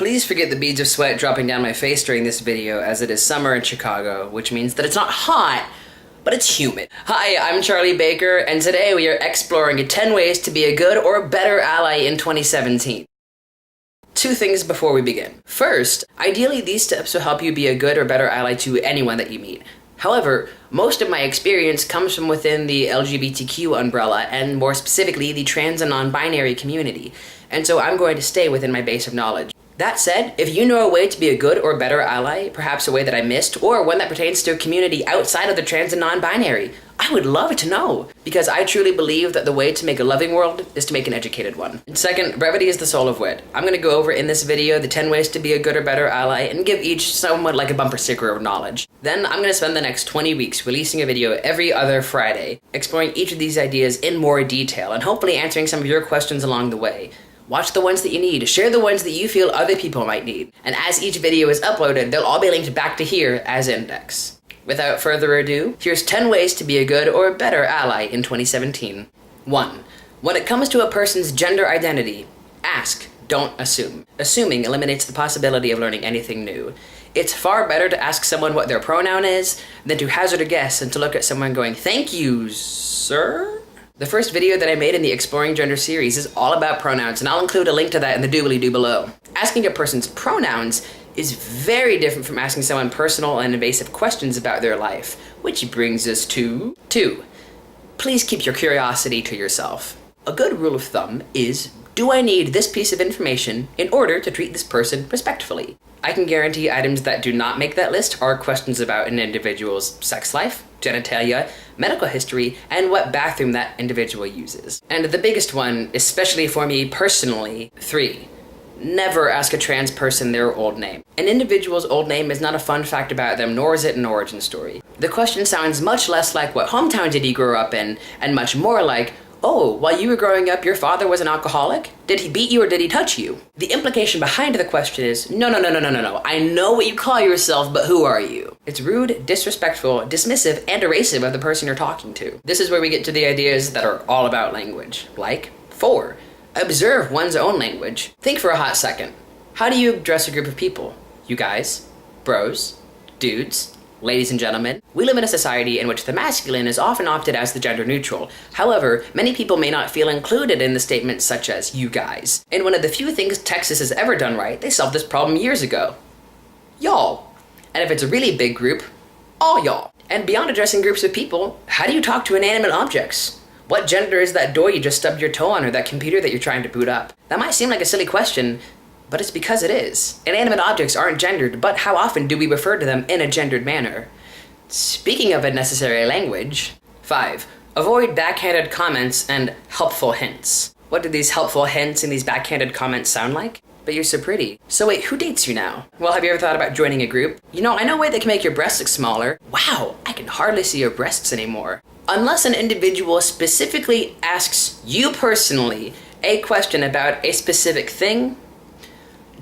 Please forget the beads of sweat dropping down my face during this video, as it is summer in Chicago, which means that it's not hot, but it's humid. Hi, I'm Charlie Baker, and today we are exploring 10 ways to be a good or better ally in 2017. Two things before we begin. First, ideally these steps will help you be a good or better ally to anyone that you meet. However, most of my experience comes from within the LGBTQ umbrella, and more specifically, the trans and non-binary community, and so I'm going to stay within my base of knowledge. That said, if you know a way to be a good or better ally, perhaps a way that I missed, or one that pertains to a community outside of the trans and non-binary, I would love to know, because I truly believe that the way to make a loving world is to make an educated one. And second, brevity is the soul of wit. I'm going to go over in this video the 10 ways to be a good or better ally and give each somewhat like a bumper sticker of knowledge. Then I'm going to spend the next 20 weeks releasing a video every other Friday, exploring each of these ideas in more detail and hopefully answering some of your questions along the way. Watch the ones that you need, share the ones that you feel other people might need, and as each video is uploaded, they'll all be linked back to here as index. Without further ado, here's 10 ways to be a good or better ally in 2017. 1. When it comes to a person's gender identity, ask, don't assume. Assuming eliminates the possibility of learning anything new. It's far better to ask someone what their pronoun is than to hazard a guess and to look at someone going, "Thank you, sir?" The first video that I made in the Exploring Gender series is all about pronouns, and I'll include a link to that in the doobly-doo below. Asking a person's pronouns is very different from asking someone personal and invasive questions about their life, which brings us to 2. Please keep your curiosity to yourself. A good rule of thumb is, do I need this piece of information in order to treat this person respectfully? I can guarantee items that do not make that list are questions about an individual's sex life, genitalia, medical history, and what bathroom that individual uses. And the biggest one, especially for me personally, 3. Never ask a trans person their old name. An individual's old name is not a fun fact about them, nor is it an origin story. The question sounds much less like what hometown did he grow up in, and much more like, oh, while you were growing up, your father was an alcoholic? Did he beat you or did he touch you? The implication behind the question is, no. I know what you call yourself, but who are you? It's rude, disrespectful, dismissive, and erasive of the person you're talking to. This is where we get to the ideas that are all about language. Like, 4. Observe one's own language. Think for a hot second. How do you address a group of people? You guys? Bros? Dudes? Ladies and gentlemen, we live in a society in which the masculine is often opted as the gender neutral. However, many people may not feel included in the statements such as you guys. And one of the few things Texas has ever done right, they solved this problem years ago. Y'all. And if it's a really big group, all y'all. And beyond addressing groups of people, how do you talk to inanimate objects? What gender is that door you just stubbed your toe on, or that computer that you're trying to boot up? That might seem like a silly question, but it's because it is. Inanimate objects aren't gendered, but how often do we refer to them in a gendered manner? Speaking of unnecessary language. 5. Avoid backhanded comments and helpful hints. What do these helpful hints and these backhanded comments sound like? But you're so pretty. So wait, who dates you now? Well, have you ever thought about joining a group? You know, I know a way that can make your breasts look smaller. Wow, I can hardly see your breasts anymore. Unless an individual specifically asks you personally a question about a specific thing,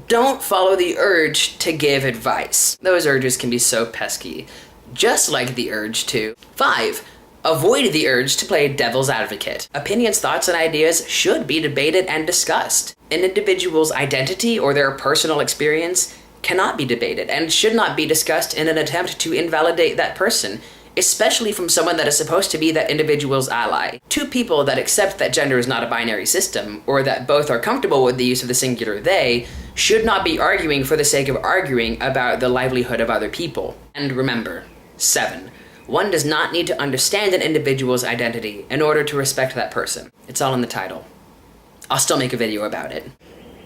don't follow the urge to give advice. Those urges can be so pesky. Just like the urge to. 5. Avoid the urge to play devil's advocate. Opinions, thoughts, and ideas should be debated and discussed. An individual's identity or their personal experience cannot be debated and should not be discussed in an attempt to invalidate that person, especially from someone that is supposed to be that individual's ally. Two people that accept that gender is not a binary system, or that both are comfortable with the use of the singular they, should not be arguing for the sake of arguing about the livelihood of other people. And remember, 7. One does not need to understand an individual's identity in order to respect that person. It's all in the title. I'll still make a video about it.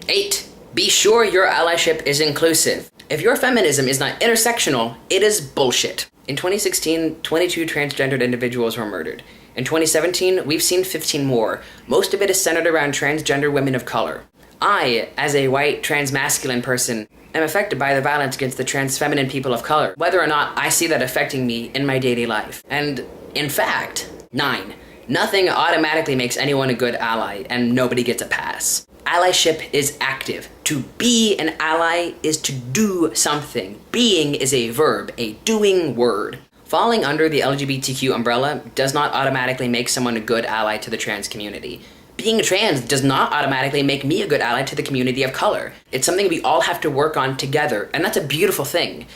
8. Be sure your allyship is inclusive. If your feminism is not intersectional, it is bullshit. In 2016, 22 transgendered individuals were murdered. In 2017, we've seen 15 more. Most of it is centered around transgender women of color. I, as a white transmasculine person, am affected by the violence against the trans feminine people of color, whether or not I see that affecting me in my daily life. And in fact, 9. Nothing automatically makes anyone a good ally, and nobody gets a pass. Allyship is active. To be an ally is to do something. Being is a verb, a doing word. Falling under the LGBTQ umbrella does not automatically make someone a good ally to the trans community. Being trans does not automatically make me a good ally to the community of color. It's something we all have to work on together, and that's a beautiful thing.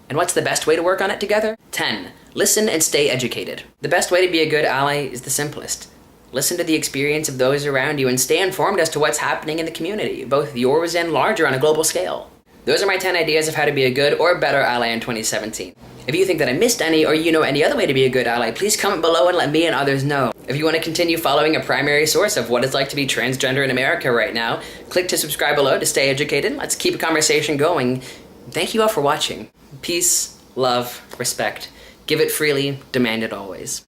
And what's the best way to work on it together? 10. Listen and stay educated. The best way to be a good ally is the simplest. Listen to the experience of those around you and stay informed as to what's happening in the community, both yours and larger on a global scale. Those are my 10 ideas of how to be a good or better ally in 2017. If you think that I missed any, or you know any other way to be a good ally, please comment below and let me and others know. If you want to continue following a primary source of what it's like to be transgender in America right now, click to subscribe below to stay educated. Let's keep a conversation going. Thank you all for watching. Peace, love, respect. Give it freely, demand it always.